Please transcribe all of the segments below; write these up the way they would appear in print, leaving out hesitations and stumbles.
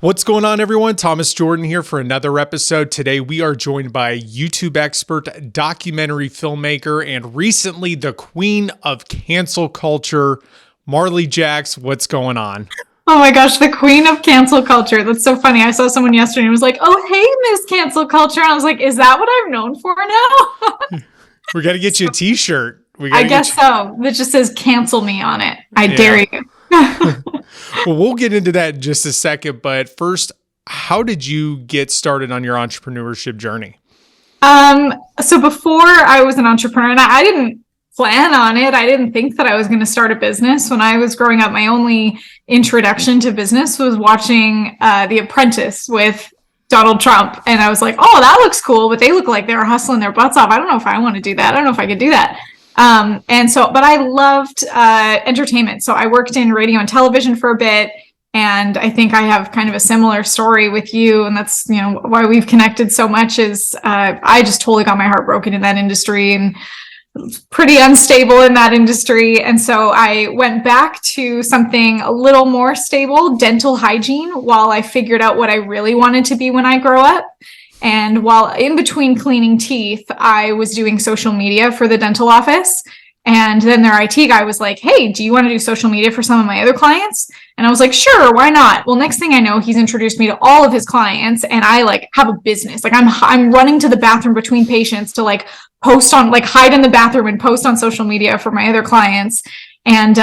What's going on, everyone? Thomas Jordan here for another episode. Today, we are joined by YouTube expert, documentary filmmaker, and recently the queen of cancel culture, Marley Jaxx. What's going on? Oh my gosh, the queen of cancel culture. That's so funny. I saw someone yesterday and was like, "Oh, hey, Miss Cancel Culture." And I was like, "Is that what I'm known for now?" We got to get you a t-shirt. I guess so. That just says "cancel me" on it. I dare you. Well, we'll get into that in just a second. But first, how did you get started on your entrepreneurship journey? So before I was an entrepreneur, and I didn't plan on it. I didn't think that I was going to start a business. When I was growing up, my only introduction to business was watching The Apprentice with Donald Trump. And I was like, oh, that looks cool, but they look like they were hustling their butts off. I don't know if I want to do that. I don't know if I could do that. But I loved entertainment. So I worked in radio and television for a bit. And I think I have kind of a similar story with you. And that's, why we've connected so much is I just totally got my heart broken in that industry and pretty unstable in that industry. And so I went back to something a little more stable, dental hygiene, while I figured out what I really wanted to be when I grow up. And while in between cleaning teeth, I was doing social media for the dental office. And then their IT guy was like, hey, do you want to do social media for some of my other clients? And I was like, sure, why not? Well, next thing I know, he's introduced me to all of his clients and I have a business. I'm running to the bathroom between patients to post on, hide in the bathroom and post on social media for my other clients. And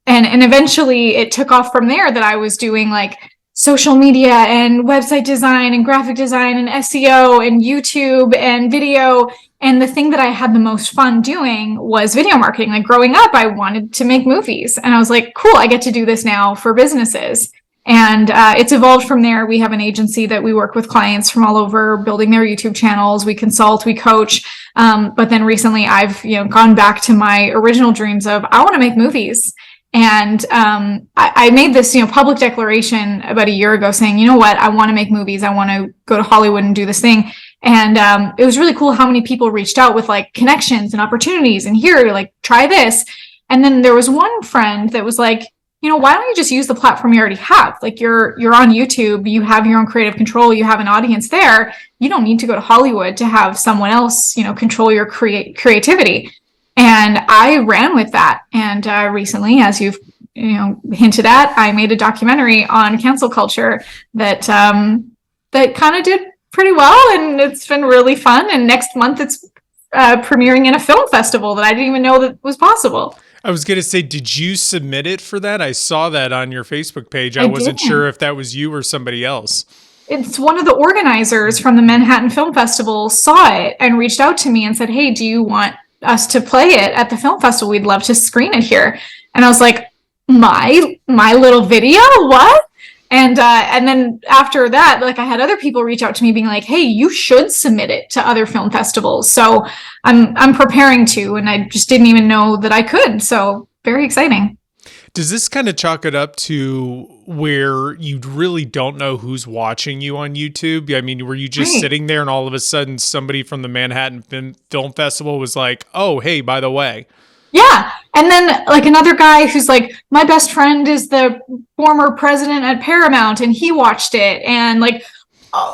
eventually it took off from there that I was doing social media and website design and graphic design and SEO and YouTube and video. And the thing that I had the most fun doing was video marketing. Growing up, I wanted to make movies. And I was like, cool, I get to do this now for businesses. And it's evolved from there. We have an agency that we work with clients from all over, building their YouTube channels. We consult, we coach. But then recently I've gone back to my original dreams of, I want to make movies. And I made this public declaration about a year ago saying, you know what, I want to make movies. I want to go to Hollywood and do this thing. And it was really cool how many people reached out with connections and opportunities and here, try this. And then there was one friend that was like, why don't you just use the platform you already have? You're on YouTube, you have your own creative control, you have an audience there. You don't need to go to Hollywood to have someone else, control your creativity. And I ran with that. And recently, as you've hinted at, I made a documentary on cancel culture that kind of did pretty well, and it's been really fun. And next month, it's premiering in a film festival that I didn't even know that was possible. I was going to say, did you submit it for that? I saw that on your Facebook page. I wasn't sure if that was you or somebody else. It's one of the organizers from the Manhattan Film Festival saw it and reached out to me and said, hey, do you want us to play it at the film festival? We'd love to screen it here. And I was like, my little video, what? And then after that, I had other people reach out to me being like, hey, you should submit it to other film festivals. So I'm preparing to, and I just didn't even know that I could. So very exciting. Does this kind of chalk it up to where you really don't know who's watching you on YouTube? I mean, were you just sitting there and all of a sudden somebody from the Manhattan Film Festival was like, oh, hey, by the way. Yeah. And then another guy who's like, my best friend is the former president at Paramount and he watched it. And I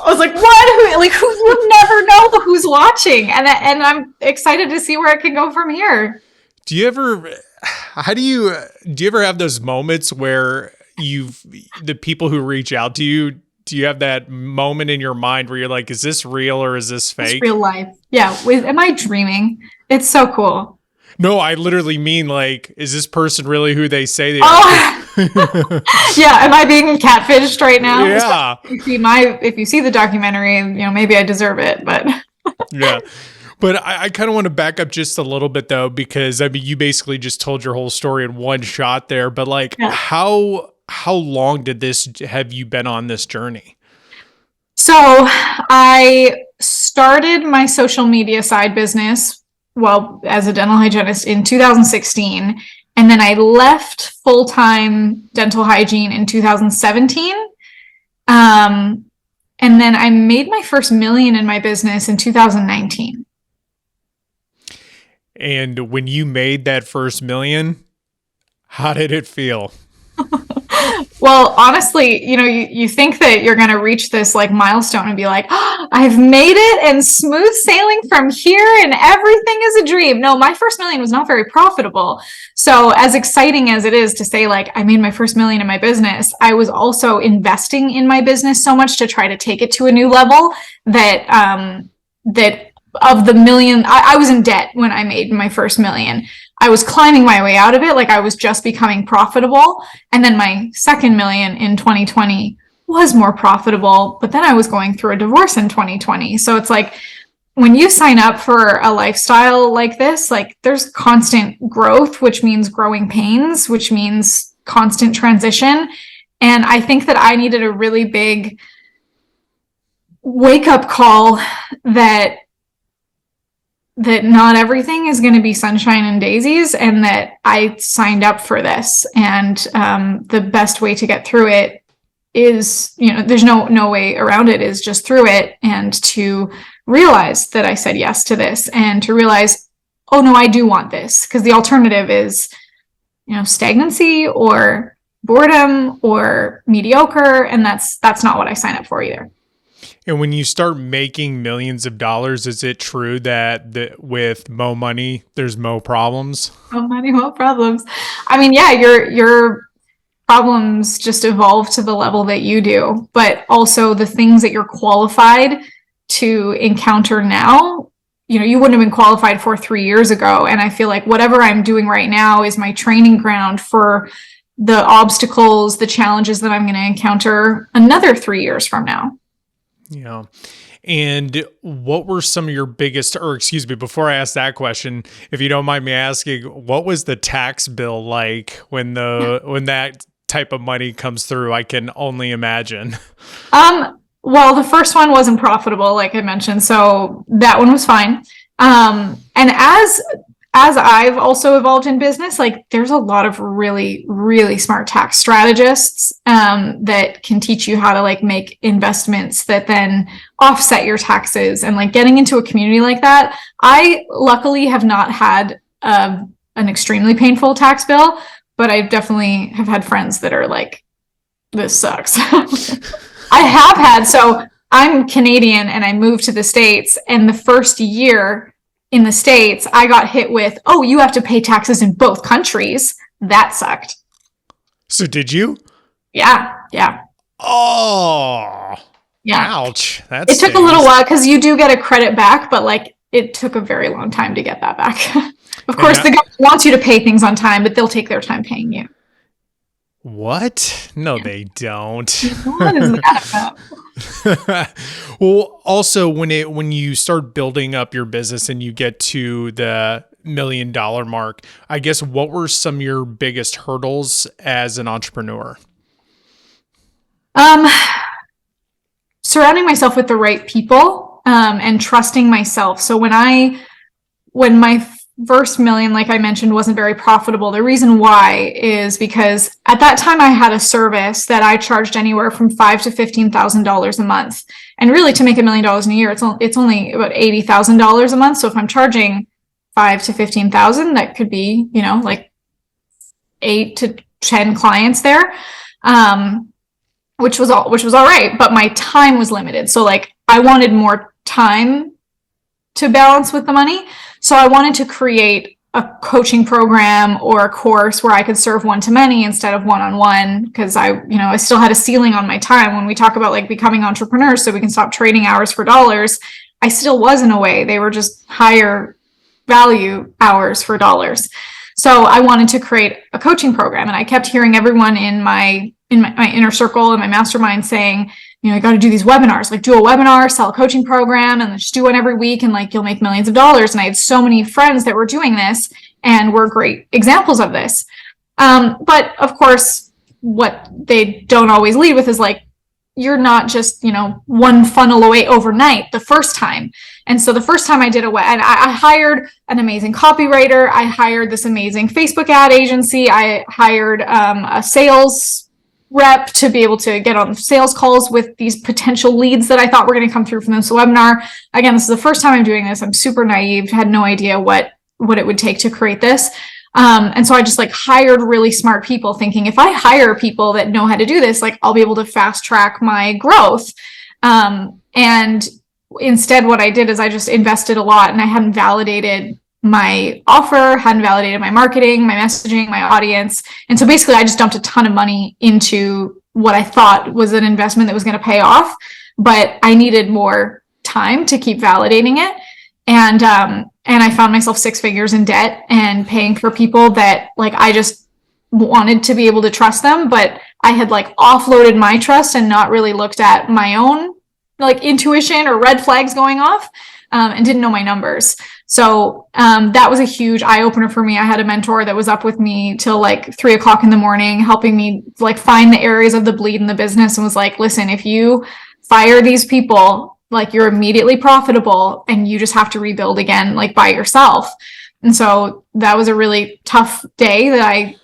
was like, what? Who you never know who's watching. And I'm excited to see where it can go from here. Do you ever have those moments where the people who reach out to you, do you have that moment in your mind where you're like, is this real or is this fake? It's real life. Yeah. Am I dreaming? It's so cool. No, I literally mean is this person really who they say they are? Yeah. Am I being catfished right now? Yeah. If you see the documentary, maybe I deserve it, but yeah. But I kind of want to back up just a little bit though, because I mean, you basically just told your whole story in one shot there, but how long have you been on this journey? So I started my social media side business, as a dental hygienist in 2016. And then I left full-time dental hygiene in 2017. And then I made my first $1 million in my business in 2019. And when you made that first $1 million, how did it feel? Well, honestly, you think that you're going to reach this like milestone and be like, oh, I've made it and smooth sailing from here and everything is a dream. No, my first million was not very profitable. So as exciting as it is to say like I made my first million in my business, I was also investing in my business so much to try to take it to a new level that of the million, I was in debt when I made my first million. I was climbing my way out of it. Like I was just becoming profitable. And then my second million in 2020 was more profitable, but then I was going through a divorce in 2020. So it's like, when you sign up for a lifestyle like this, like there's constant growth, which means growing pains, which means constant transition. And I think that I needed a really big wake up call that not everything is going to be sunshine and daisies, and that I signed up for this. And the best way to get through it is, there's no way around it, is just through it, and to realize that I said yes to this, and to realize, oh no, I do want this, because the alternative is, stagnancy or boredom or mediocre. And that's not what I signed up for either. And when you start making millions of dollars, is it true that with mo money, there's mo problems? Mo money, mo problems. I mean, yeah, your problems just evolve to the level that you do, but also the things that you're qualified to encounter now, you wouldn't have been qualified for 3 years ago. And I feel like whatever I'm doing right now is my training ground for the obstacles, the challenges that I'm going to encounter another 3 years from now. Yeah. And what were some of your biggest, or excuse me, before I ask that question, if you don't mind me asking, what was the tax bill like when that type of money comes through? I can only imagine. Well, the first one wasn't profitable, like I mentioned, so that one was fine. And as I've also evolved in business, like there's a lot of really, really smart tax strategists that can teach you how to like make investments that then offset your taxes. And like getting into a community like that, I luckily have not had an extremely painful tax bill, but I definitely have had friends that are like, this sucks. I have had, so I'm Canadian and I moved to the States, and the first year in the States, I got hit with, oh, you have to pay taxes in both countries. That sucked. So did you? Yeah. Oh, yeah. Ouch. It took a little while because you do get a credit back, but like it took a very long time to get that back. Of course, the government wants you to pay things on time, but they'll take their time paying you. What? No, they don't. What is that about? Well, also when you start building up your business and you get to the $1 million mark, I guess what were some of your biggest hurdles as an entrepreneur? Surrounding myself with the right people, and trusting myself. So when my first million, like I mentioned, wasn't very profitable. The reason why is because at that time I had a service that I charged anywhere from $5,000 to $15,000 a month. And really, to make $1 million in a year, it's only about $80,000 a month. So if I'm charging $5,000 to $15,000, that could be, like 8 to 10 clients there, which was all right. But my time was limited. So like I wanted more time to balance with the money. So I wanted to create a coaching program or a course where I could serve one-to-many instead of one-on-one, because I still had a ceiling on my time. When we talk about like becoming entrepreneurs so we can stop trading hours for dollars, I still was in a way. They were just higher value hours for dollars. So I wanted to create a coaching program, and I kept hearing everyone in my inner circle and my mastermind saying, you got to do these webinars, like do a webinar, sell a coaching program, and just do one every week, and like you'll make millions of dollars. And I had so many friends that were doing this and were great examples of this. But of course, what they don't always lead with is like, you're not just, one funnel away overnight the first time. And so the first time I did and I hired an amazing copywriter. I hired this amazing Facebook ad agency. I hired a sales rep to be able to get on sales calls with these potential leads that I thought were going to come through from this webinar. Again, this is the first time I'm doing this. I'm super naive, had no idea what it would take to create this. And so I just like hired really smart people, thinking if I hire people that know how to do this, like I'll be able to fast track my growth. And instead what I did is I just invested a lot, and I hadn't validated my offer, hadn't validated my marketing, my messaging, my audience. And so basically I just dumped a ton of money into what I thought was an investment that was going to pay off, but I needed more time to keep validating it. And I found myself 6 figures in debt and paying for people that like I just wanted to be able to trust them, but I had like offloaded my trust and not really looked at my own like intuition or red flags going off, and didn't know my numbers. So that was a huge eye opener for me. I had a mentor that was up with me till like 3 o'clock in the morning, helping me like find the areas of the bleed in the business, and was like, listen, if you fire these people, like you're immediately profitable and you just have to rebuild again, like by yourself. And so that was a really tough day that I,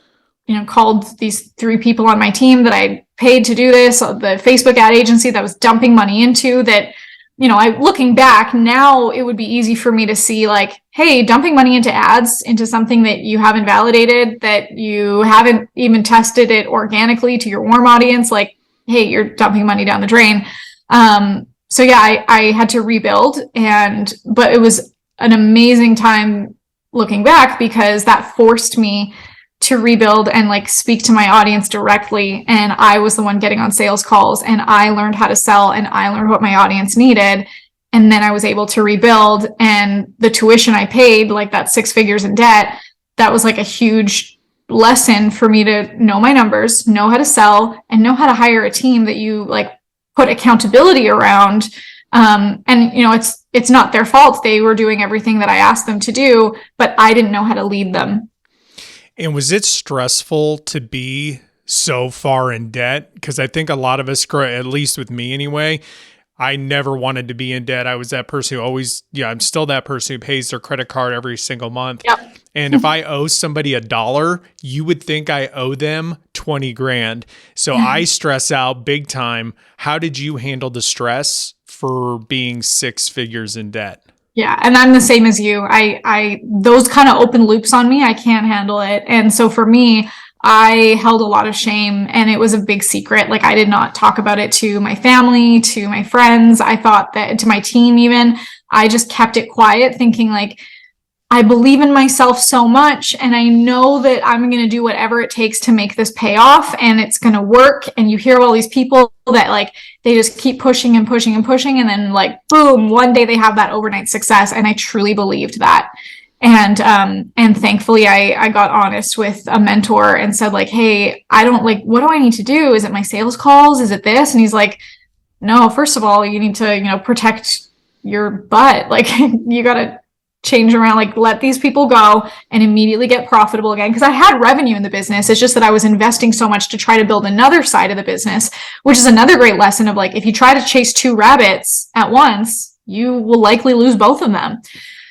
called these 3 people on my team that I paid to do this, the Facebook ad agency that was dumping money into that, looking back now, it would be easy for me to see like, hey, dumping money into ads, into something that you haven't validated, that you haven't even tested it organically to your warm audience, like, hey, you're dumping money down the drain. So yeah, I had to rebuild, but it was an amazing time looking back, because that forced me to rebuild and like speak to my audience directly. And I was the one getting on sales calls, and I learned how to sell, and I learned what my audience needed. And then I was able to rebuild, and the tuition I paid, like that 6 figures in debt, that was like a huge lesson for me to know my numbers, know how to sell, and know how to hire a team that you like put accountability around. It's not their fault. They were doing everything that I asked them to do, but I didn't know how to lead them. And was it stressful to be so far in debt? Because I think a lot of us, at least with me anyway, I never wanted to be in debt. I was that person who always, I'm still that person who pays their credit card every single month. Yep. And if I owe somebody $1, you would think I owe them 20 grand. So I stress out big time. How did you handle the stress for being 6 figures in debt? Yeah. And I'm the same as you. I those kind of open loops on me, I can't handle it. And so for me, I held a lot of shame, and it was a big secret. Like I did not talk about it to my family, to my friends. I thought that to my team, even, I just kept it quiet, thinking like, I believe in myself so much, and I know that I'm going to do whatever it takes to make this pay off, and it's going to work. And you hear all these people that like, they just keep pushing and pushing and pushing. And then like, boom, one day they have that overnight success. And I truly believed that. And thankfully I got honest with a mentor and said like, hey, I don't like, what do I need to do? Is it my sales calls? Is it this? And he's like, no, first of all, you need to, protect your butt. Like you got to change around, like let these people go and immediately get profitable again. Cause I had revenue in the business. It's just that I was investing so much to try to build another side of the business, which is another great lesson of like, if you try to chase 2 rabbits at once, you will likely lose both of them.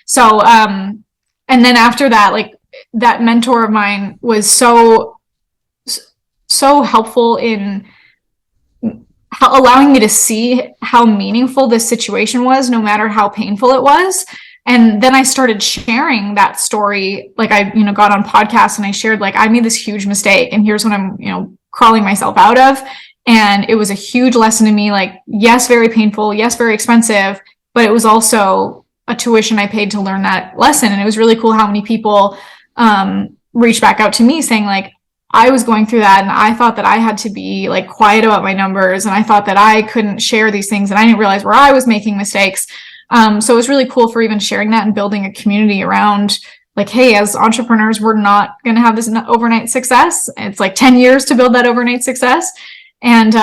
So, and then after that, like that mentor of mine was so helpful in allowing me to see how meaningful this situation was, no matter how painful it was. And then I started sharing that story. Like I, got on podcasts and I shared like, I made this huge mistake and here's what I'm, crawling myself out of. And it was a huge lesson to me. Like, yes, very painful. Yes, very expensive, but it was also a tuition I paid to learn that lesson. And it was really cool how many people reached back out to me saying like, I was going through that and I thought that I had to be like quiet about my numbers. And I thought that I couldn't share these things and I didn't realize where I was making mistakes. So it was really cool for even sharing that and building a community around like, hey, as entrepreneurs, we're not going to have this overnight success. It's like 10 years to build that overnight success. And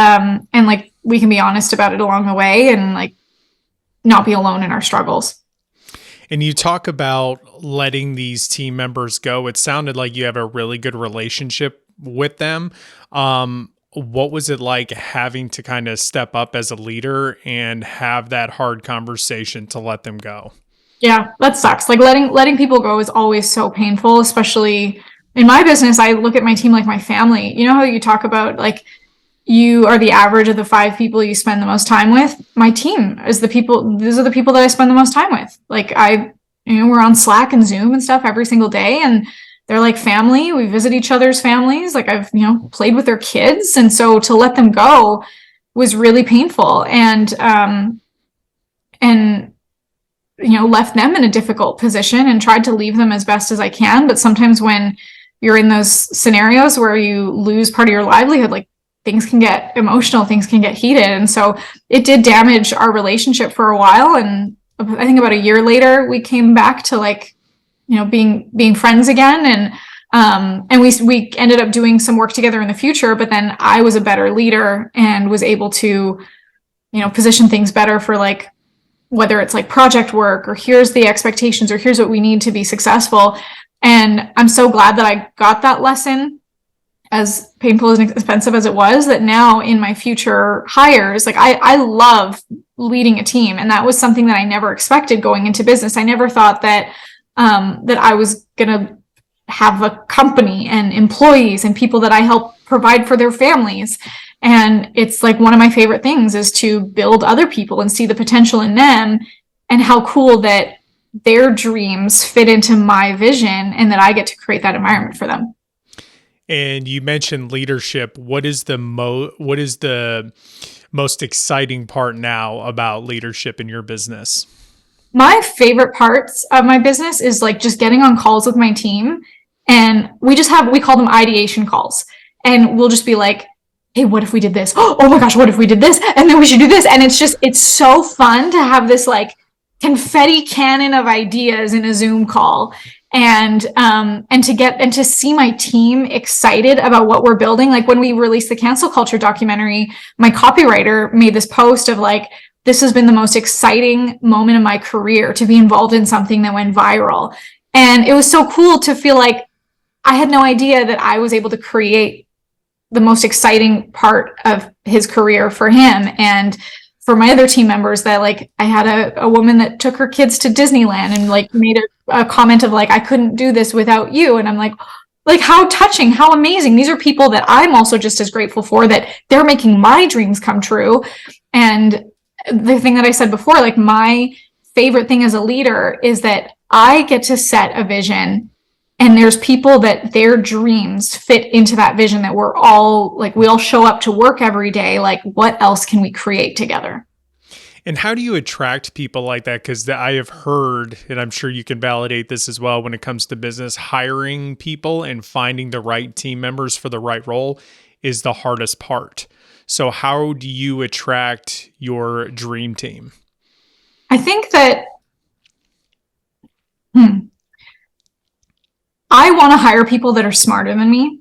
like, we can be honest about it along the way and like not be alone in our struggles. And you talk about letting these team members go. It sounded like you have a really good relationship with them. What was it like having to kind of step up as a leader and have that hard conversation to let them go? Yeah, that sucks. Like letting people go is always so painful, especially in my business. I look at my team like my family. You know how you talk about like you are the average of the 5 people you spend the most time with? My team is the people, these are the people that I spend the most time with. Like we're on Slack and Zoom and stuff every single day. And they're like family. We visit each other's families. Like I've, played with their kids. And so to let them go was really painful, and left them in a difficult position, and tried to leave them as best as I can. But sometimes when you're in those scenarios where you lose part of your livelihood, like things can get emotional, things can get heated. And so it did damage our relationship for a while. And I think about a year later, we came back to being friends again. And we ended up doing some work together in the future, but then I was a better leader and was able to, position things better for whether it's project work, or here's the expectations, or here's what we need to be successful. And I'm so glad that I got that lesson, as painful and expensive as it was, that now in my future hires, I love leading a team. And that was something that I never expected going into business. I never thought that I was going to have a company and employees and people that I help provide for their families. And it's one of my favorite things is to build other people and see the potential in them, and how cool that their dreams fit into my vision, and that I get to create that environment for them. And you mentioned leadership. What is the most exciting part now about leadership in your business? My favorite parts of my business is just getting on calls with my team, and we call them ideation calls, and we'll just be like, hey, what if we did this? Oh my gosh, what if we did this? And then we should do this. And it's so fun to have this confetti cannon of ideas in a Zoom call, and to see my team excited about what we're building. When we released the cancel culture documentary, my copywriter made this post of this has been the most exciting moment of my career to be involved in something that went viral. And it was so cool to feel like I had no idea that I was able to create the most exciting part of his career for him. And for my other team members, that I had a woman that took her kids to Disneyland and made a comment of I couldn't do this without you. And I'm like how touching, how amazing. These are people that I'm also just as grateful for, that they're making my dreams come true. And the thing that I said before, my favorite thing as a leader is that I get to set a vision, and there's people that their dreams fit into that vision, that we're all we all show up to work every day. What else can we create together? And how do you attract people like that? Because I have heard, and I'm sure you can validate this as well, when it comes to business, hiring people and finding the right team members for the right role is the hardest part. So how do you attract your dream team? I think that I want to hire people that are smarter than me,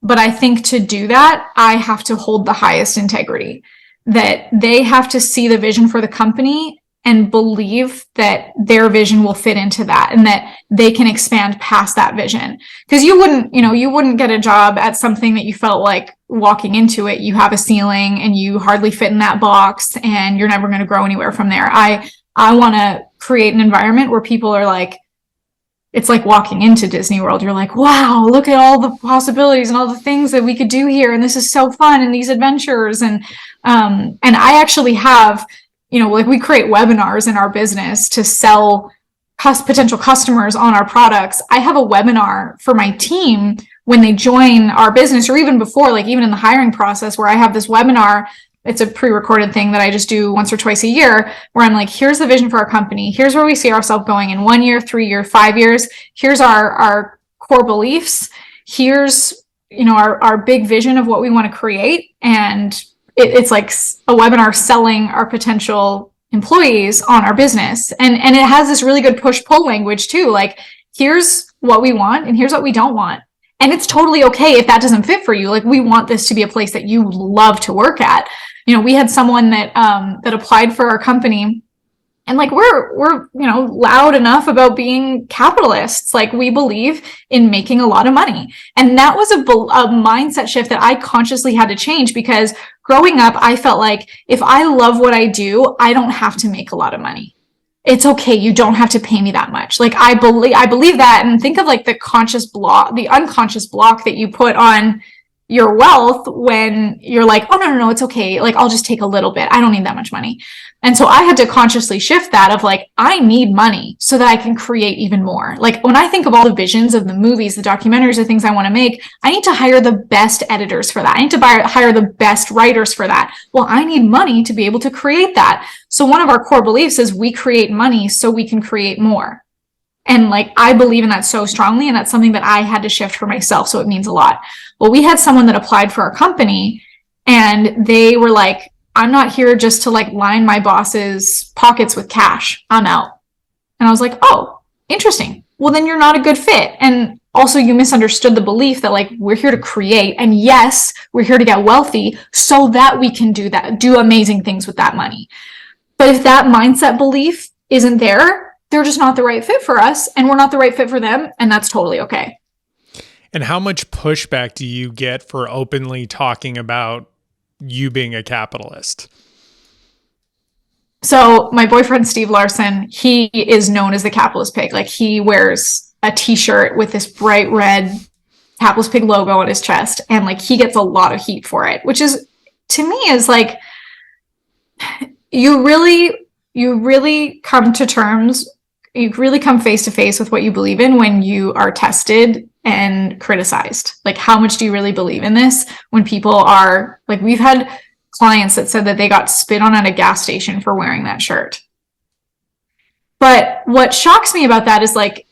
but I think to do that, I have to hold the highest integrity, that they have to see the vision for the company and believe that their vision will fit into that, and that they can expand past that vision. Because you wouldn't get a job at something that you felt like walking into it, you have a ceiling and you hardly fit in that box and you're never going to grow anywhere from there. I want to create an environment where people are it's like walking into Disney World. You're like, wow, look at all the possibilities and all the things that we could do here. And this is so fun, and these adventures. And I actually have, we create webinars in our business to sell potential customers on our products. I have a webinar for my team when they join our business, or even before, even in the hiring process, where I have this webinar. It's a pre-recorded thing that I just do once or twice a year, where I'm here's the vision for our company. Here's where we see ourselves going in 1 year, 3 years, 5 years. Here's our core beliefs. Here's, our big vision of what we want to create. And it's a webinar selling our potential employees on our business. And it has this really good push-pull language too. Here's what we want and here's what we don't want. And it's totally okay if that doesn't fit for you. We want this to be a place that you love to work at. We had someone that applied for our company, and we're loud enough about being capitalists. We believe in making a lot of money. And that was a mindset shift that I consciously had to change, because growing up, I felt like if I love what I do, I don't have to make a lot of money. It's okay. You don't have to pay me that much. I believe that. And think of the unconscious block that you put on your wealth when you're like, oh, no, it's okay. Like, I'll just take a little bit. I don't need that much money. And so I had to consciously shift that of like, I need money so that I can create even more. Like when I think of all the visions of the movies, the documentaries, the things I want to make, I need to hire the best editors for that. I need to hire the best writers for that. Well, I need money to be able to create that. So one of our core beliefs is we create money so we can create more. And like, I believe in that so strongly. And that's something that I had to shift for myself. So it means a lot. Well, we had someone that applied for our company and they were like, I'm not here just to like line my boss's pockets with cash. I'm out. And I was like, oh, interesting. Well, then you're not a good fit. And also you misunderstood the belief that like, we're here to create. And yes, we're here to get wealthy so that we can do amazing things with that money. But if that mindset belief isn't there, they're just not the right fit for us and we're not the right fit for them. And that's totally okay. And how much pushback do you get for openly talking about you being a capitalist? So my boyfriend, Steve Larson, he is known as the capitalist pig. Like he wears a t-shirt with this bright red capitalist pig logo on his chest. And like, he gets a lot of heat for it, which is to me is like, you really come to terms. You really come face to face with what you believe in when you are tested and criticized. Like, how much do you really believe in this? When people are like, we've had clients that said that they got spit on at a gas station for wearing that shirt. But what shocks me about that is like,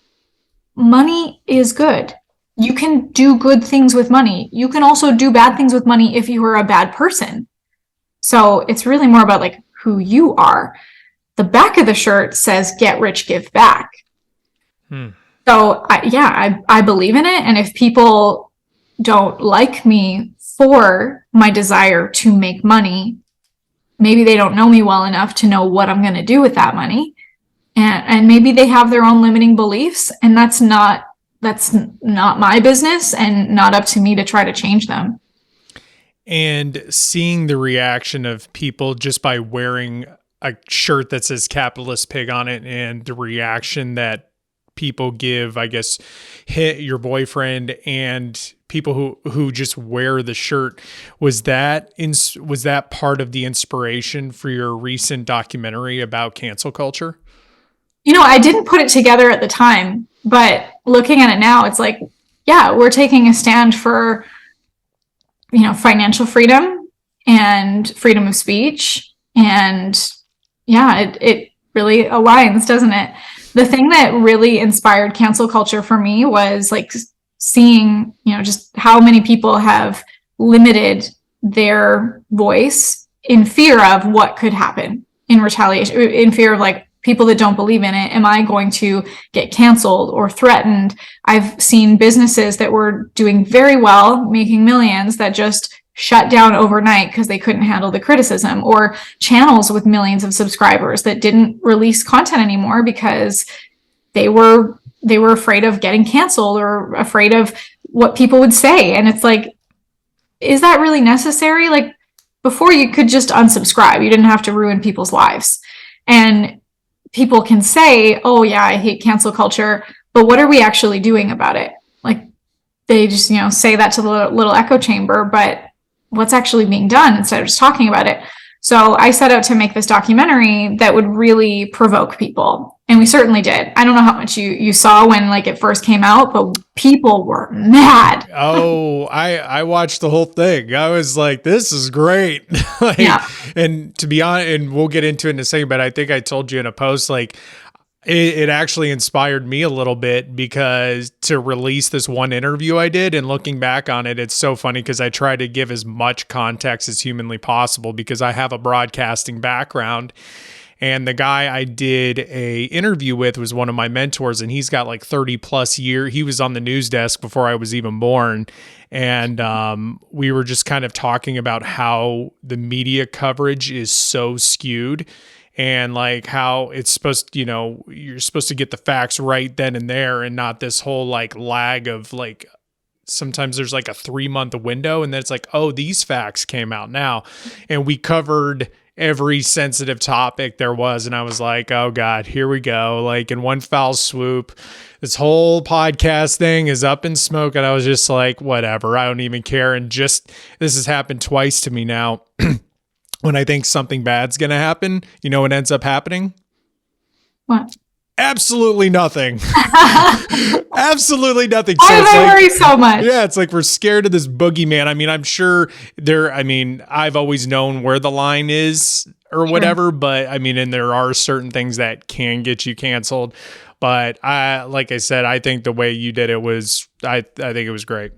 money is good. You can do good things with money. You can also do bad things with money if you are a bad person. So it's really more about like who you are. The back of the shirt says, get rich, give back. So I believe in it. And if people don't like me for my desire to make money, maybe they don't know me well enough to know what I'm going to do with that money. And maybe they have their own limiting beliefs, and that's not my business and not up to me to try to change them. And seeing the reaction of people just by wearing a shirt that says capitalist pig on it and the reaction that people give, I guess, hit your boyfriend and people who just wear the shirt, was that part of the inspiration for your recent documentary about cancel culture? You know, I didn't put it together at the time, but looking at it now, it's like, yeah, we're taking a stand for, financial freedom and freedom of speech. And yeah, it really aligns, doesn't it? The thing that really inspired cancel culture for me was like seeing, just how many people have limited their voice in fear of what could happen in retaliation, in fear of like people that don't believe in it. Am I going to get canceled or threatened? I've seen businesses that were doing very well, making millions, that just shut down overnight because they couldn't handle the criticism, or channels with millions of subscribers that didn't release content anymore because they were afraid of getting canceled or afraid of what people would say. And it's like, is that really necessary? Like, before, you could just unsubscribe. You didn't have to ruin people's lives. And people can say, oh yeah, I hate cancel culture, but what are we actually doing about it? Like, they just, say that to the little echo chamber, but what's actually being done instead of just talking about it? So I set out to make this documentary that would really provoke people. And we certainly did. I don't know how much you saw when like it first came out, but people were mad. Oh, I watched the whole thing. I was like, this is great. Yeah. And to be honest, and we'll get into it in a second, but I think I told you in a post, like, it actually inspired me a little bit because to release this one interview I did, and looking back on it, it's so funny because I try to give as much context as humanly possible because I have a broadcasting background. And the guy I did a interview with was one of my mentors, and he's got like 30 plus years. He was on the news desk before I was even born. And we were just kind of talking about how the media coverage is so skewed, and like how it's supposed to, you're supposed to get the facts right then and there, and not this whole like lag of like sometimes there's like a 3-month window, and then it's like, oh, these facts came out now. And we covered every sensitive topic there was. And I was like, oh God, here we go. Like in one foul swoop, this whole podcast thing is up in smoke. And I was just like, whatever, I don't even care. And just, this has happened twice to me now. When I think something bad's going to happen, you know what ends up happening? What? Absolutely nothing. Absolutely nothing. Why do I worry so much? Yeah, it's like we're scared of this boogeyman. I mean, I'm sure I've always known where the line is or whatever, but I mean, and there are certain things that can get you canceled. But like I said, I think the way you did it was, I think it was great.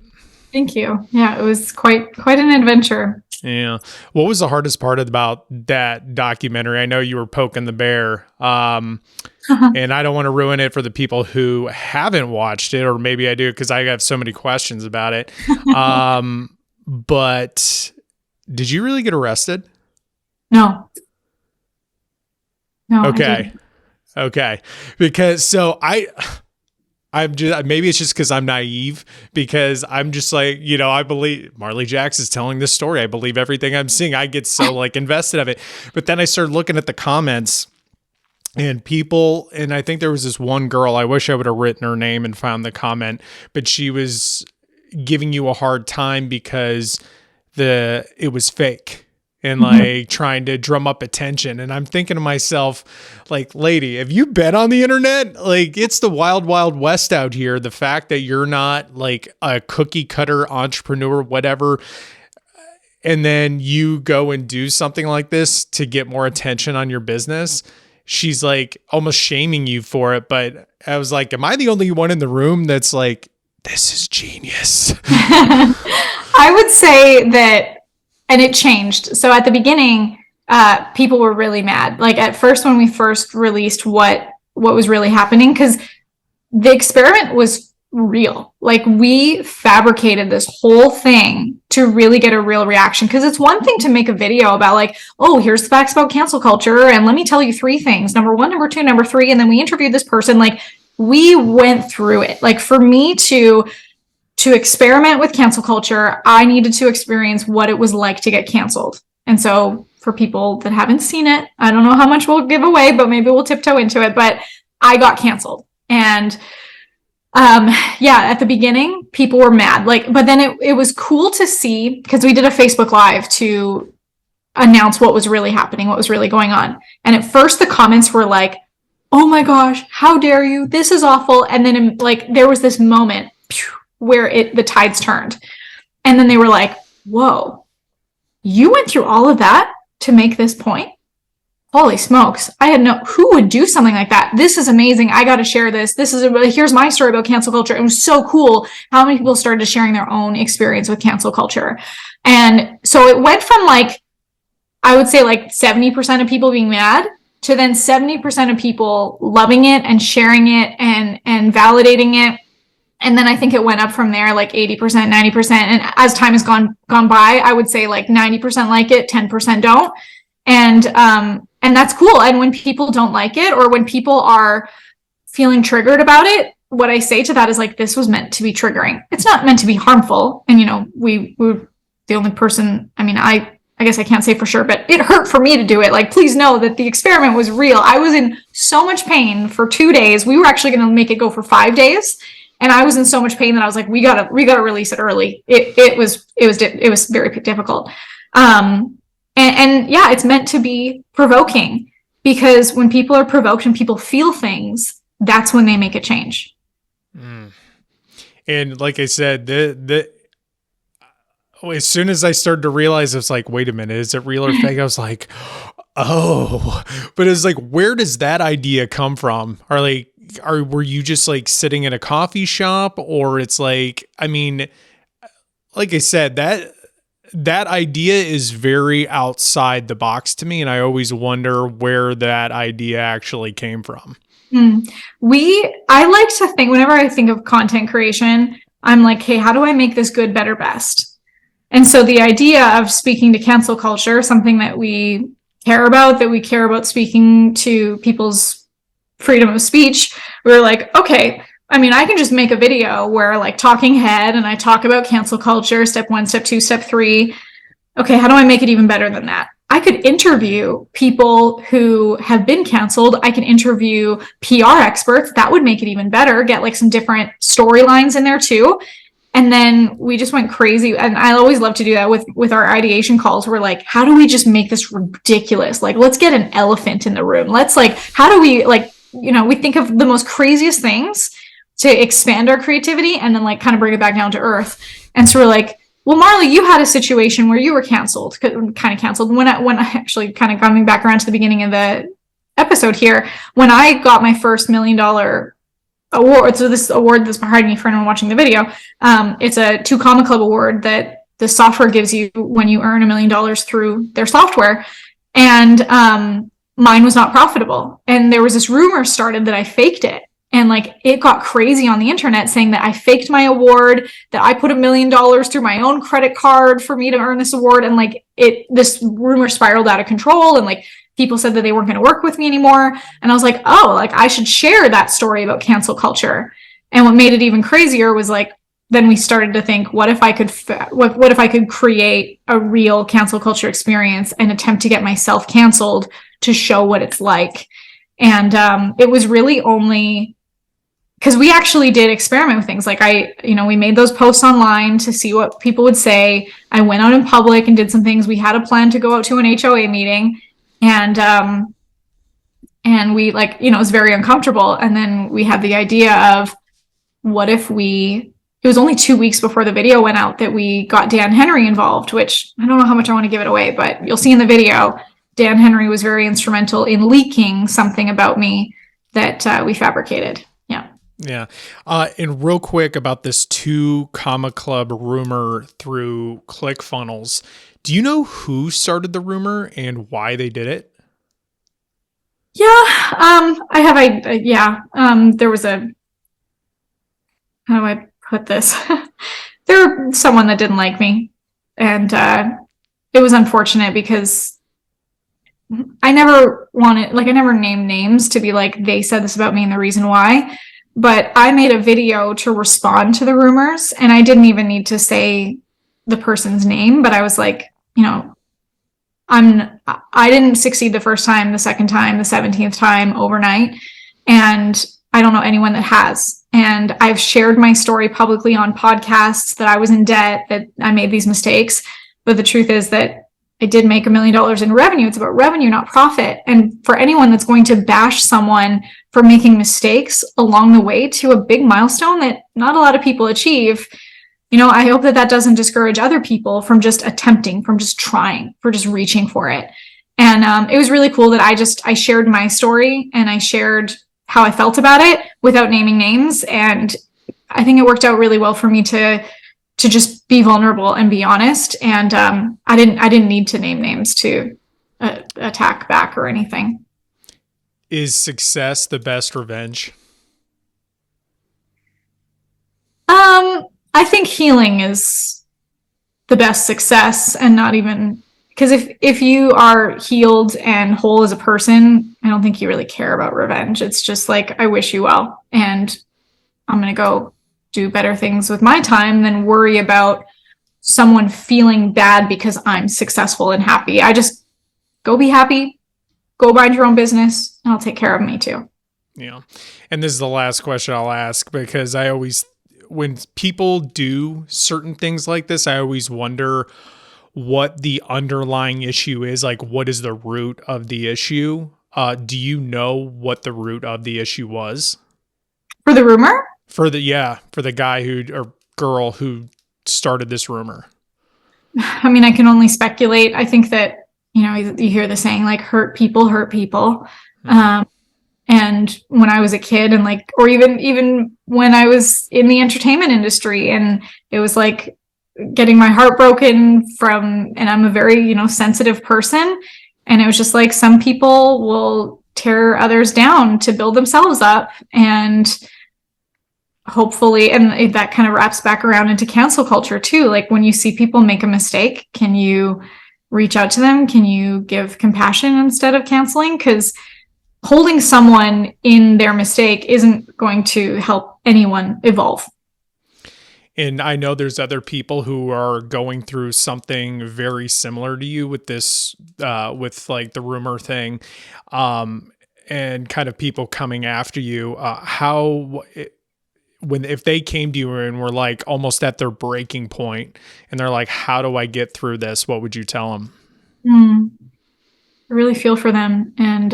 Thank you. Yeah, it was quite an adventure. Yeah. What was the hardest part about that documentary? I know you were poking the bear. And I don't want to ruin it for the people who haven't watched it, or maybe I do because I have so many questions about it. But did you really get arrested? No. Okay. Okay. Because I'm just, maybe it's just because I'm naive, because I'm just like, I believe Marley Jaxx is telling this story. I believe everything I'm seeing. I get so like invested of it. But then I started looking at the comments and people, and I think there was this one girl, I wish I would have written her name and found the comment, but she was giving you a hard time because it was fake. And like trying to drum up attention. And I'm thinking to myself, like, lady, have you been on the internet? Like, it's the wild, wild west out here. The fact that you're not like a cookie cutter entrepreneur, whatever, and then you go and do something like this to get more attention on your business. She's like almost shaming you for it. But I was like, am I the only one in the room that's like, this is genius? I would say that. And it changed. So at the beginning, people were really mad. Like at first, when we first released what was really happening, because the experiment was real. Like we fabricated this whole thing to really get a real reaction. Because it's one thing to make a video about like, oh, here's the facts about cancel culture, and let me tell you 3 things. Number 1, number 2, number 3, and then we interviewed this person. Like we went through it. Like for me to experiment with cancel culture, I needed to experience what it was like to get canceled. And so for people that haven't seen it, I don't know how much we'll give away, but maybe we'll tiptoe into it. But I got canceled. And at the beginning, people were mad. But then it was cool to see, because we did a Facebook Live to announce what was really happening, what was really going on. And at first the comments were like, oh my gosh, how dare you? This is awful. And then there was this moment, where the tides turned. And then they were like, whoa, you went through all of that to make this point? Holy smokes. Who would do something like that? This is amazing. I got to share this. Here's my story about cancel culture. It was so cool how many people started sharing their own experience with cancel culture. And so it went from I would say 70% of people being mad to then 70% of people loving it and sharing it and validating it. And then I think it went up from there, 80%, 90%. And as time has gone by, I would say 90% like it, 10% don't. And that's cool. And when people don't like it, or when people are feeling triggered about it, what I say to that is this was meant to be triggering. It's not meant to be harmful. And, we were the only person, I guess I can't say for sure, but it hurt for me to do it. Please know that the experiment was real. I was in so much pain for 2 days. We were actually going to make it go for 5 days. And I was in so much pain that I was like, we gotta release it early. It was very difficult. And yeah, it's meant to be provoking, because when people are provoked and people feel things, that's when they make a change. And like I said, as soon as I started to realize, it was like, wait a minute, is it real or fake? I was like, oh, but it's where does that idea come from? Were you just sitting in a coffee shop, or it's like I said, that idea is very outside the box to me. And I always wonder where that idea actually came from. I like to think, whenever I think of content creation, I'm like, hey, how do I make this good, better, best? And so the idea of speaking to cancel culture, something that we care about speaking to people's freedom of speech, we were like, okay, I mean, I can just make a video where like talking head and I talk about cancel culture, step 1, step 2, step 3. Okay, how do I make it even better than that? I could interview people who have been canceled. I can interview PR experts. That would make it even better. Get like some different storylines in there too. And then we just went crazy. And I always love to do that with our ideation calls. We're like, how do we just make this ridiculous? Like, let's get an elephant in the room. Let's like, how do we like, we think of the most craziest things to expand our creativity and then like kind of bring it back down to earth. And so we're like, well, Marley, you had a situation where you were kind of canceled. When I actually kind of coming back around to the beginning of the episode here, when I got my first $1 million award. So this award that's behind me for anyone watching the video, it's a 2 Comma Club award that the software gives you when you earn $1 million through their software. And mine was not profitable. And there was this rumor started that I faked it. And like it got crazy on the internet saying that I faked my award, that I put $1 million through my own credit card for me to earn this award. And like this rumor spiraled out of control. And like people said that they weren't going to work with me anymore. And I was like, oh, like I should share that story about cancel culture. And what made it even crazier was like, then we started to think, what if I could create a real cancel culture experience and attempt to get myself canceled to show what it's like. And it was really only because we actually did experiment with things. Like we made those posts online to see what people would say. I went out in public and did some things. We had a plan to go out to an HOA meeting, and we it was very uncomfortable. And then we had the idea of what if it was only 2 weeks before the video went out that we got Dan Henry involved, which I don't know how much I want to give it away, but you'll see in the video, Dan Henry was very instrumental in leaking something about me that we fabricated. Yeah. And real quick about this 2 Comma Club rumor through ClickFunnels. Do you know who started the rumor and why they did it? Yeah. I have, there was how do I put this? There was someone that didn't like me, and it was unfortunate because I never named names to be like, they said this about me and the reason why. But I made a video to respond to the rumors, and I didn't even need to say the person's name, but I was like, I didn't succeed the first time, the second time, the 17th time overnight. And I don't know anyone that has. And I've shared my story publicly on podcasts that I was in debt, that I made these mistakes. But the truth is that I did make $1 million in revenue. It's about revenue, not profit. And for anyone that's going to bash someone for making mistakes along the way to a big milestone that not a lot of people achieve, I hope that doesn't discourage other people from just attempting, from just trying, for just reaching for it. And it was really cool that I shared my story and I shared how I felt about it without naming names. And I think it worked out really well for me to just be vulnerable and be honest. And I didn't need to name names to attack back or anything. Is success the best revenge? I think healing is the best success, and not even because if you are healed and whole as a person, I don't think you really care about revenge. It's just like, I wish you well, and I'm going to go do better things with my time than worry about someone feeling bad because I'm successful and happy. I just go be happy, go mind your own business, and I'll take care of me too. Yeah. And this is the last question I'll ask, because when people do certain things like this, I always wonder what the underlying issue is. Like, what is the root of the issue? Do you know what the root of the issue was? For the rumor? For the guy or girl who started this rumor. I mean, I can only speculate. I think that, you hear the saying, like, hurt people hurt people. Mm-hmm. And when I was a kid, and or even when I was in the entertainment industry, and it was like getting my heart broken and I'm a very, sensitive person. And it was just like, some people will tear others down to build themselves up. And hopefully, and that kind of wraps back around into cancel culture too. Like, when you see people make a mistake, can you reach out to them? Can you give compassion instead of canceling? Because holding someone in their mistake isn't going to help anyone evolve. And I know there's other people who are going through something very similar to you with this, with like the rumor thing, and kind of people coming after you. If they came to you and were like almost at their breaking point and they're like, how do I get through this? What would you tell them? I really feel for them. And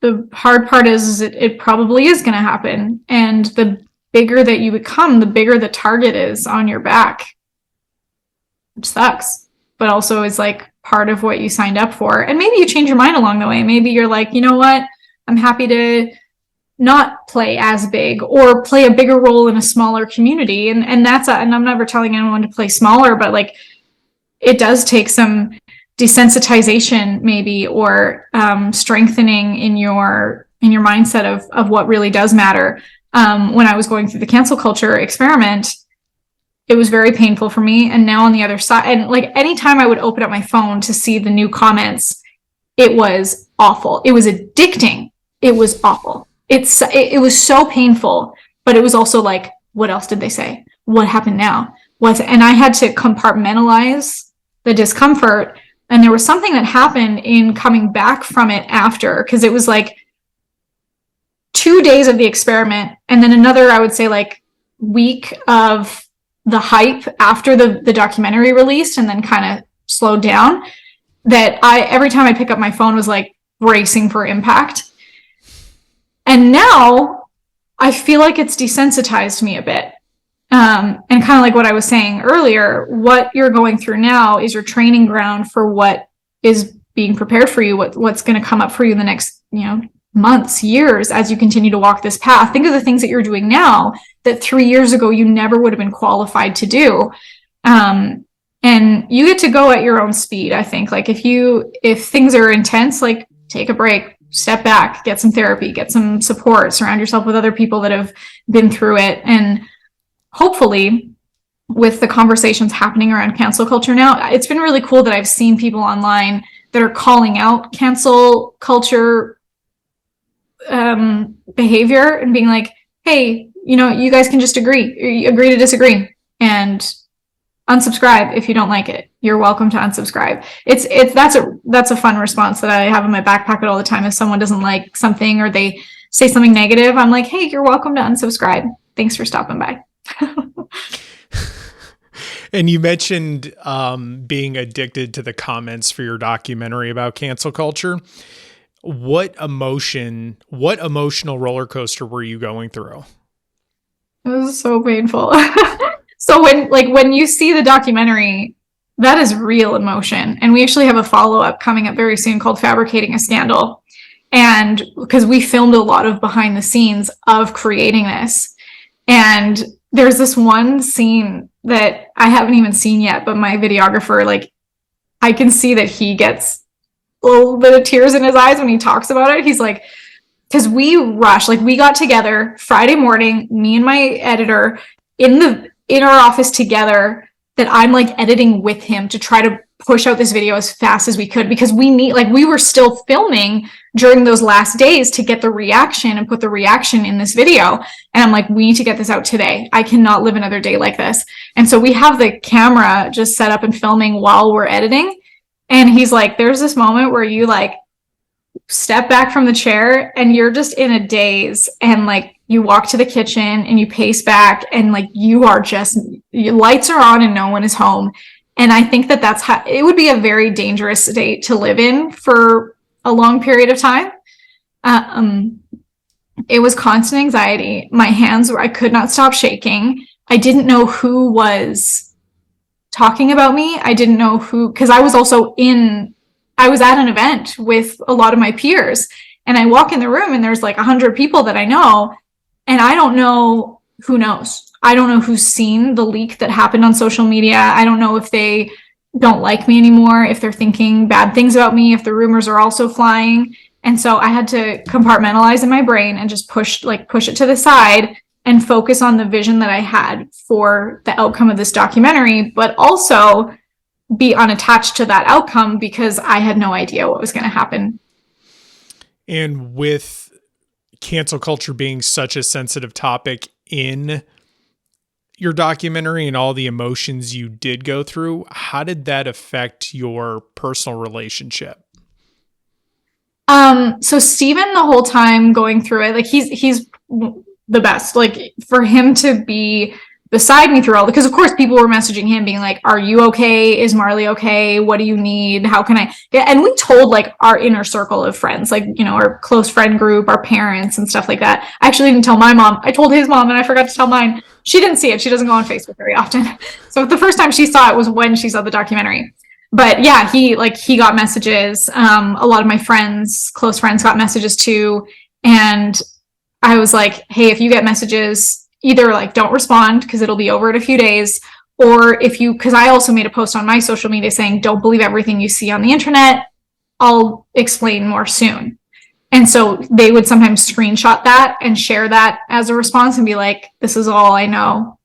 the hard part is it probably is going to happen. And the bigger that you become, the bigger the target is on your back, which sucks, but also is like part of what you signed up for. And maybe you change your mind along the way. Maybe you're like, you know what? I'm happy to not play as big or play a bigger role in a smaller community. And I'm never telling anyone to play smaller, but like it does take some desensitization maybe, or strengthening in your mindset of what really does matter. When I was going through the cancel culture experiment, it was very painful for me. And now on the other side, and like anytime I would open up my phone to see the new comments, it was awful. It was addicting. It was awful. It was so painful, but it was also like, what else did they say? What happened now? And I had to compartmentalize the discomfort. And there was something that happened in coming back from it after, because it was like 2 days of the experiment and then another, I would say, like week of the hype after the documentary released and then kind of slowed down, that every time I pick up my phone was like bracing for impact. And now I feel like it's desensitized me a bit. And kind of like what I was saying earlier, what you're going through now is your training ground for what is being prepared for you, what's going to come up for you in the next, months, years, as you continue to walk this path. Think of the things that you're doing now that 3 years ago you never would have been qualified to do. And you get to go at your own speed. I think, like, if things are intense, like, take a break, step back, get some therapy, get some support, surround yourself with other people that have been through it. And hopefully with the conversations happening around cancel culture now, it's been really cool that I've seen people online that are calling out cancel culture behavior and being like, hey, you guys can just agree to disagree and unsubscribe if you don't like it. You're welcome to unsubscribe. That's a fun response that I have in my back pocket all the time. If someone doesn't like something or they say something negative, I'm like, hey, you're welcome to unsubscribe. Thanks for stopping by. And you mentioned being addicted to the comments for your documentary about cancel culture. What emotional roller coaster were you going through? It was so painful. So when you see the documentary, that is real emotion. And we actually have a follow-up coming up very soon called Fabricating a Scandal. And because we filmed a lot of behind the scenes of creating this. And there's this one scene that I haven't even seen yet, but my videographer, like, I can see that he gets a little bit of tears in his eyes when he talks about it. He's like, because we rushed, like, we got together Friday morning, me and my editor in our office together, that I'm like editing with him to try to push out this video as fast as we could, because we were still filming during those last days to get the reaction and put the reaction in this video. And I'm like, we need to get this out today. I cannot live another day like this. And so we have the camera just set up and filming while we're editing. And he's like, there's this moment where you like step back from the chair and you're just in a daze, and like you walk to the kitchen and you pace back, and like you are just, your lights are on and no one is home. And I think that's how it would be a very dangerous state to live in for a long period of time. It was constant anxiety. My hands I could not stop shaking. I didn't know who was talking about me. I didn't know who, because I was at an event with a lot of my peers, and I walk in the room and there's like 100 people that I know, and I don't know who knows. I don't know who's seen the leak that happened on social media. I don't know if they don't like me anymore, if they're thinking bad things about me, if the rumors are also flying. And so I had to compartmentalize in my brain and just push it to the side and focus on the vision that I had for the outcome of this documentary, but also be unattached to that outcome because I had no idea what was going to happen. And with cancel culture being such a sensitive topic in your documentary and all the emotions you did go through, how did that affect your personal relationship? So Steven, the whole time going through it, like he's the best. Like for him to be beside me through all, because of course people were messaging him being like, are you okay? Is Marley okay? What do you need? How can I get? And we told like our inner circle of friends, like, you know, our close friend group, our parents and stuff like that. I actually didn't tell my mom. I told his mom and I forgot to tell mine. She didn't see it. She doesn't go on Facebook very often. So the first time she saw it was when she saw the documentary. But yeah, he got messages. A lot of my friends, close friends, got messages too. And I was like, hey, if you get messages, either like don't respond because it'll be over in a few days, or if you, because I also made a post on my social media saying, don't believe everything you see on the internet. I'll explain more soon. And so they would sometimes screenshot that and share that as a response and be like, this is all I know,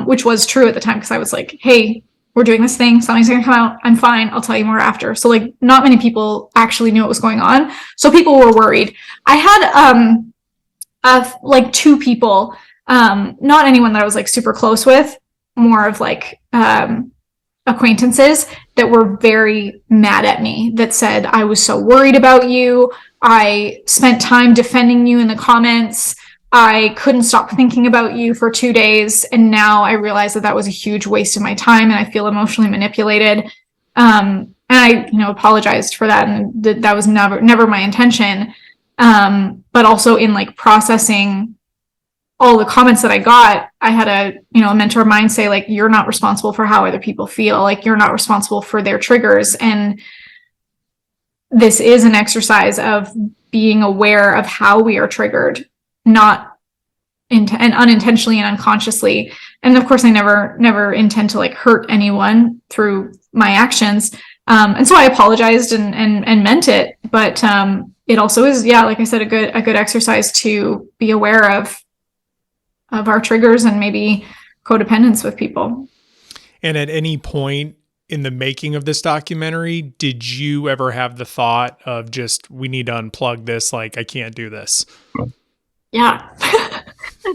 which was true at the time because I was like, hey, we're doing this thing, something's gonna come out, I'm fine, I'll tell you more after. So like not many people actually knew what was going on. So people were worried. I had like two people, not anyone that I was like super close with, more of like acquaintances that were very mad at me, that said, I was so worried about you. I spent time defending you in the comments. I couldn't stop thinking about you for 2 days. And now I realize that that was a huge waste of my time and I feel emotionally manipulated. And I, you know, apologized for that. And that was never my intention. But also in like processing all the comments that I got, I had a mentor of mine say like, you're not responsible for how other people feel. Like you're not responsible for their triggers. And this is an exercise of being aware of how we are triggered, not and unintentionally and unconsciously. And of course I never intend to like hurt anyone through my actions. And so I apologized and meant it, but it also is, yeah, like I said, a good exercise to be aware of our triggers and maybe codependence with people. And at any point in the making of this documentary, did you ever have the thought of just, we need to unplug this, like I can't do this? Yeah.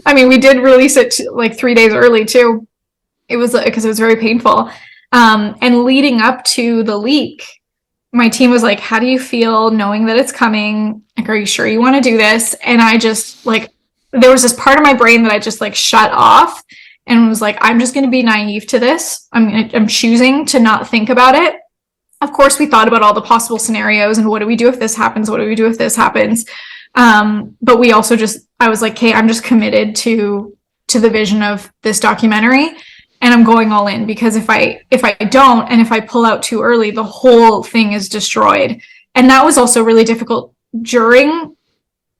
I mean, we did release it like 3 days early too. It was because it was very painful. And leading up to the leak, my team was like, how do you feel knowing that it's coming? Like, are you sure you want to do this? And I just like, there was this part of my brain that I just like shut off and was like, I'm just going to be naive to this. I'm choosing to not think about it. Of course, we thought about all the possible scenarios and what do we do if this happens? What do we do if this happens? But we also I was like, okay, I'm just committed to the vision of this documentary and I'm going all in, because if I don't, and if I pull out too early, the whole thing is destroyed. And that was also really difficult during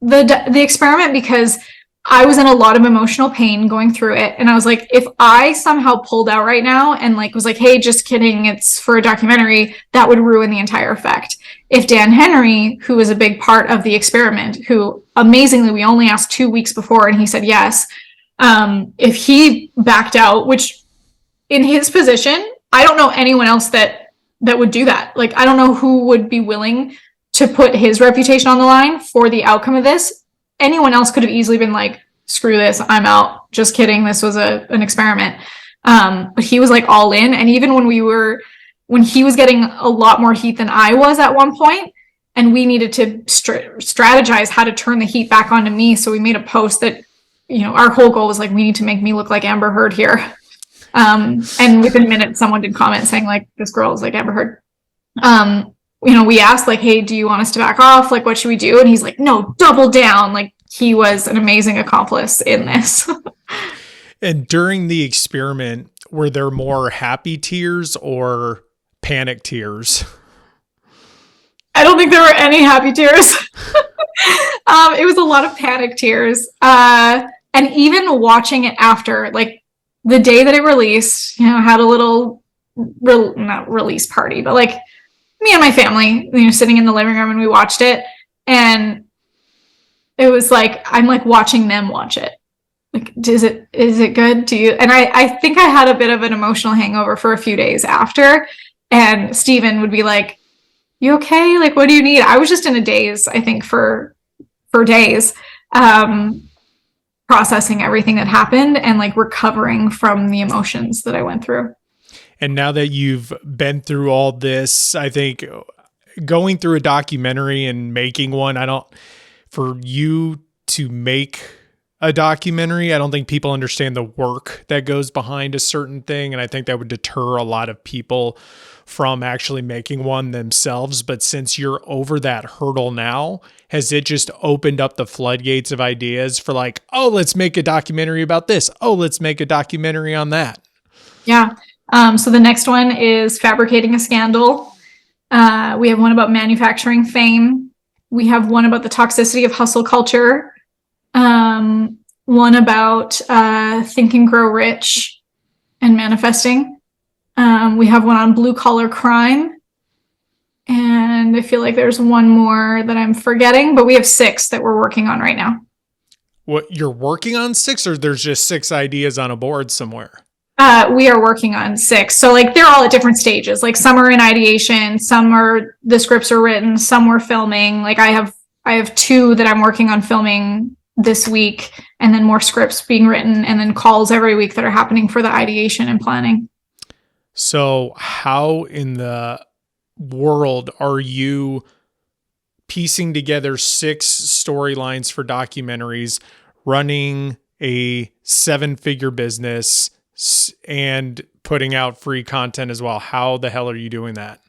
the experiment, because I was in a lot of emotional pain going through it. And I was like, if I somehow pulled out right now and like was like, hey, just kidding, it's for a documentary, that would ruin the entire effect. If Dan Henry, who was a big part of the experiment, who amazingly we only asked 2 weeks before and he said yes, if he backed out, which in his position, I don't know anyone else that would do that. Like, I don't know who would be willing to put his reputation on the line for the outcome of this. Anyone else could have easily been like, screw this, I'm out, just kidding, this was an experiment. But he was like all in. And even when he was getting a lot more heat than I was at one point, and we needed to strategize how to turn the heat back onto me. So we made a post that, our whole goal was like, we need to make me look like Amber Heard here. And within minutes, someone did comment saying like, this girl is like Amber Heard. We asked like, hey, do you want us to back off? Like, what should we do? And he's like, no, double down. Like, he was an amazing accomplice in this. And during the experiment, were there more happy tears or panic tears? I don't think there were any happy tears. It was a lot of panic tears. And even watching it after, like the day that it released, had a little, not release party, but like, me and my family, sitting in the living room and we watched it, and it was like, I'm like watching them watch it. Like, is it good? Do you? And I think I had a bit of an emotional hangover for a few days after, and Steven would be like, you okay? Like, what do you need? I was just in a daze, I think, for for days, processing everything that happened and like recovering from the emotions that I went through. And now that you've been through all this, I think going through a documentary and making one, for you to make a documentary, I don't think people understand the work that goes behind a certain thing. And I think that would deter a lot of people from actually making one themselves. But since you're over that hurdle now, has it just opened up the floodgates of ideas for like, oh, let's make a documentary about this. Oh, let's make a documentary on that. Yeah. So the next one is Fabricating a Scandal. We have one about manufacturing fame. We have one about the toxicity of hustle culture. One about Think and Grow Rich and manifesting. We have one on blue collar crime. And I feel like there's one more that I'm forgetting, but we have 6 that we're working on right now. What, you're working on 6, or there's just 6 ideas on a board somewhere? We are working on 6. So like they're all at different stages. Like some are in ideation, the scripts are written, some we're filming. Like I have 2 that I'm working on filming this week, and then more scripts being written, and then calls every week that are happening for the ideation and planning. So how in the world are you piecing together 6 storylines for documentaries, running a 7-figure business, and putting out free content as well? How the hell are you doing that?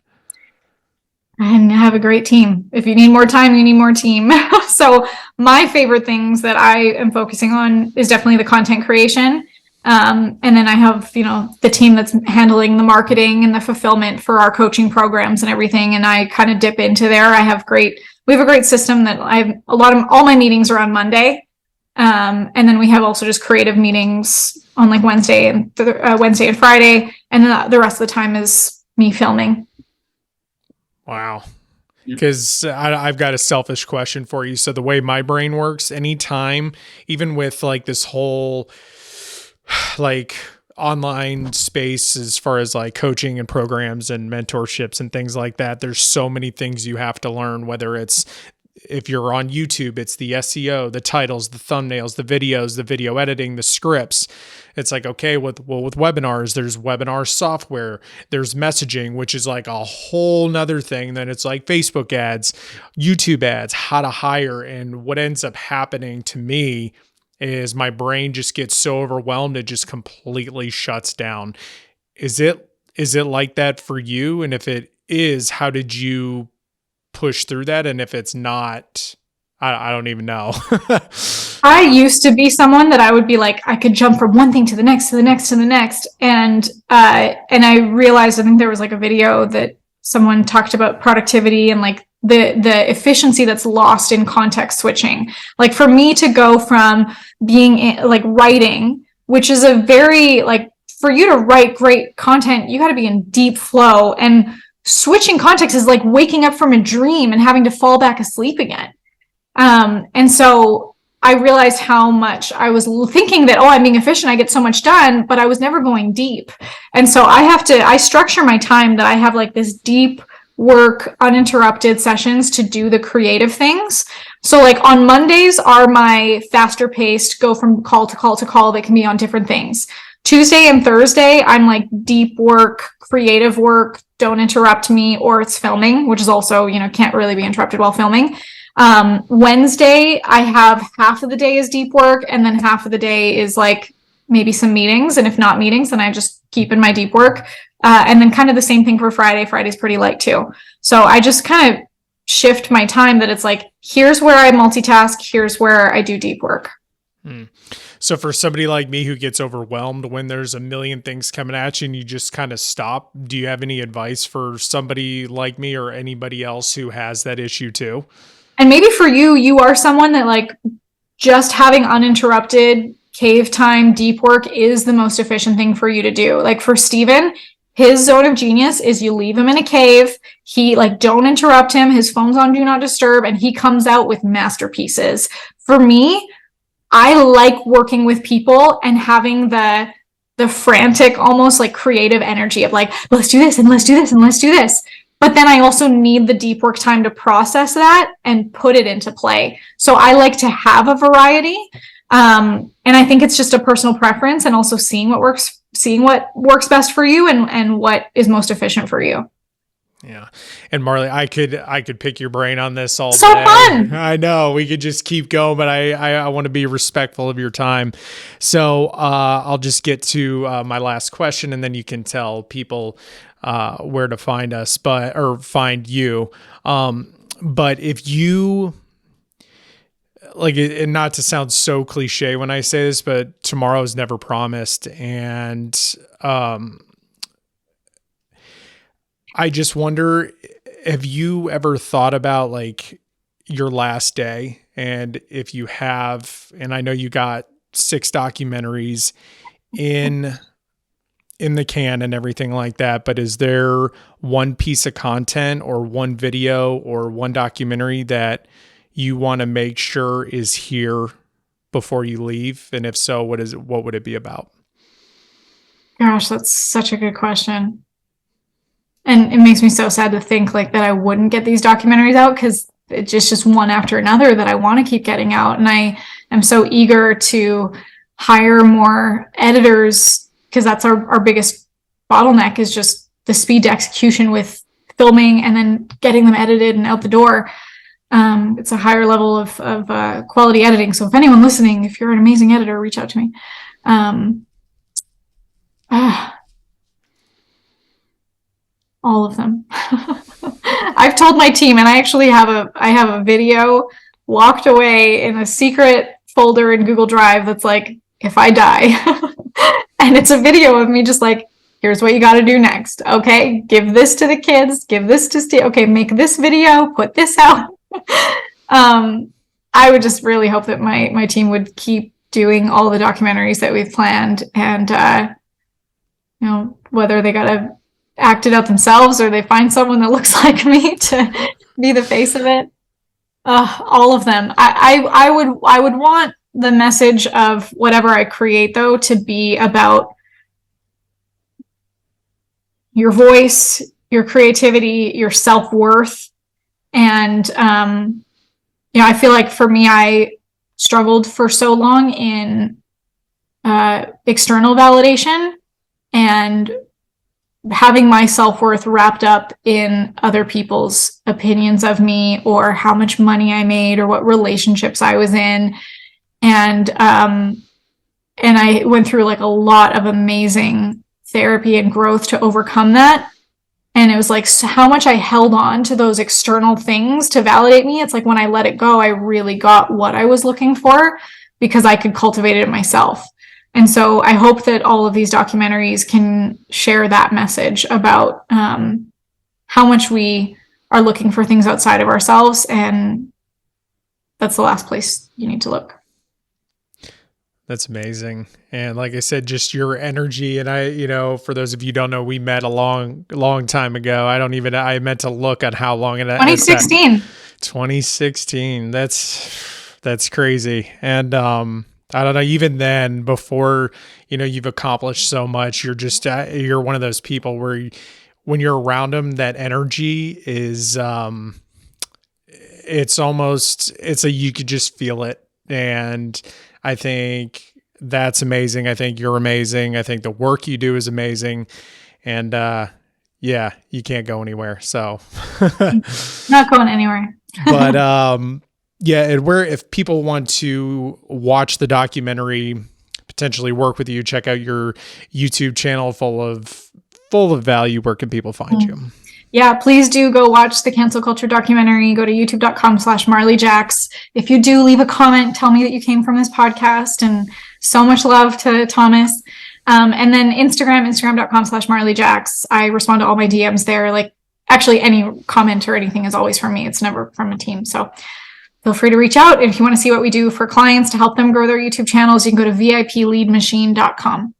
And have a great team. If you need more time, you need more team. So my favorite things that I am focusing on is definitely the content creation. And then I have, the team that's handling the marketing and the fulfillment for our coaching programs and everything. And I kind of dip into there. We have a great system that all my meetings are on Monday. And then we have also just creative meetings on like Wednesday and Friday. And then the rest of the time is me filming. Wow. Because I've got a selfish question for you. So the way my brain works, anytime, even with like this whole like online space, as far as like coaching and programs and mentorships and things like that, there's so many things you have to learn, whether it's, if you're on YouTube, it's the SEO, the titles, the thumbnails, the videos, the video editing, the scripts. It's like, okay, with webinars, there's webinar software, there's messaging, which is like a whole nother thing. Then it's like Facebook ads, YouTube ads, how to hire. And what ends up happening to me is my brain just gets so overwhelmed, it just completely shuts down. Is it like that for you? And if it is, how did you push through that? And if it's not, I don't even know. I used to be someone that I would be like, I could jump from one thing to the next, to the next, to the next. And I realized, I think there was like a video that someone talked about productivity and like the efficiency that's lost in context switching. Like for me to go from being like writing, which is a very like, for you to write great content, you got to be in deep flow, and switching context is like waking up from a dream and having to fall back asleep again. And so I realized how much I was thinking that, I'm being efficient, I get so much done, but I was never going deep. And so I structure my time that I have like this deep work, uninterrupted sessions to do the creative things. So like on Mondays are my faster paced, go from call to call to call that can be on different things. Tuesday and Thursday, I'm like deep work, creative work, don't interrupt me, or it's filming, which is also, can't really be interrupted while filming. Wednesday, I have half of the day is deep work, and then half of the day is like maybe some meetings. And if not meetings, then I just keep in my deep work. And then kind of the same thing for Friday. Friday's pretty light too. So I just kind of shift my time that it's like, here's where I multitask, here's where I do deep work. So for somebody like me who gets overwhelmed when there's a million things coming at you and you just kind of stop, do you have any advice for somebody like me or anybody else who has that issue too? And maybe for you, you are someone that like just having uninterrupted cave time, deep work is the most efficient thing for you to do. Like for Steven, his zone of genius is you leave him in a cave. He like, don't interrupt him. His phone's on do not disturb, and he comes out with masterpieces. For me, I like working with people and having the frantic, almost like creative energy of like, let's do this and let's do this and let's do this. but then I also need the deep work time to process that and put it into play. So I like to have a variety. And I think it's just a personal preference, and also seeing what works best for you and what is most efficient for you. Yeah. And Marley, I could pick your brain on this all so day. Fun. I know we could just keep going, but I want to be respectful of your time. So I'll just get to my last question, and then you can tell people where to find us, or find you. But if you, like, and not to sound so cliche when I say this, but tomorrow is never promised. And I just wonder, have you ever thought about like your last day? And if you have, and I know you got 6 documentaries in the can and everything like that, but is there one piece of content or one video or one documentary that you want to make sure is here before you leave? And if so, what would it be about? Gosh, that's such a good question. And it makes me so sad to think like that I wouldn't get these documentaries out, because it's just one after another that I want to keep getting out. And I am so eager to hire more editors, because that's our biggest bottleneck, is just the speed to execution with filming and then getting them edited and out the door. It's a higher level of quality editing. So if anyone listening, if you're an amazing editor, reach out to me. All of them. I've told my team, and I actually have a video locked away in a secret folder in Google Drive that's like, if I die. And it's a video of me just like, here's what you got to do next. Okay, give this to the kids, give this to Steve. Okay, make this video, put this out. I would just really hope that my team would keep doing all the documentaries that we've planned, and whether they got to act it out themselves or they find someone that looks like me to be the face of it. All of them. I would want the message of whatever I create, though, to be about your voice, your creativity, your self-worth. And, I feel like for me, I struggled for so long in external validation, and having my self-worth wrapped up in other people's opinions of me, or how much money I made, or what relationships I was in. And I went through like a lot of amazing therapy and growth to overcome that. And it was like, so how much I held on to those external things to validate me. It's like when I let it go, I really got what I was looking for, because I could cultivate it myself. And so I hope that all of these documentaries can share that message about how much we are looking for things outside of ourselves. And that's the last place you need to look. That's amazing. And like I said, just your energy. And for those of you who don't know, we met a long time ago. I meant to look at how long it 2016. 2016. That's crazy. And I don't know, even then, before, you've accomplished so much, you're one of those people where when you're around them, that energy is, you could just feel it. And I think that's amazing. I think you're amazing. I think the work you do is amazing. And, you can't go anywhere. So not going anywhere. But, and if people want to watch the documentary, potentially work with you, check out your YouTube channel full of value, where can people find you? Yeah, please do go watch the cancel culture documentary. Go to youtube.com/Marley Jaxx. If you do, leave a comment, tell me that you came from this podcast, and so much love to Thomas. And then Instagram.com/Marley Jaxx. I respond to all my DMs there. Like, actually, any comment or anything is always from me. It's never from a team. So feel free to reach out. And if you want to see what we do for clients to help them grow their YouTube channels, you can go to VIPleadmachine.com.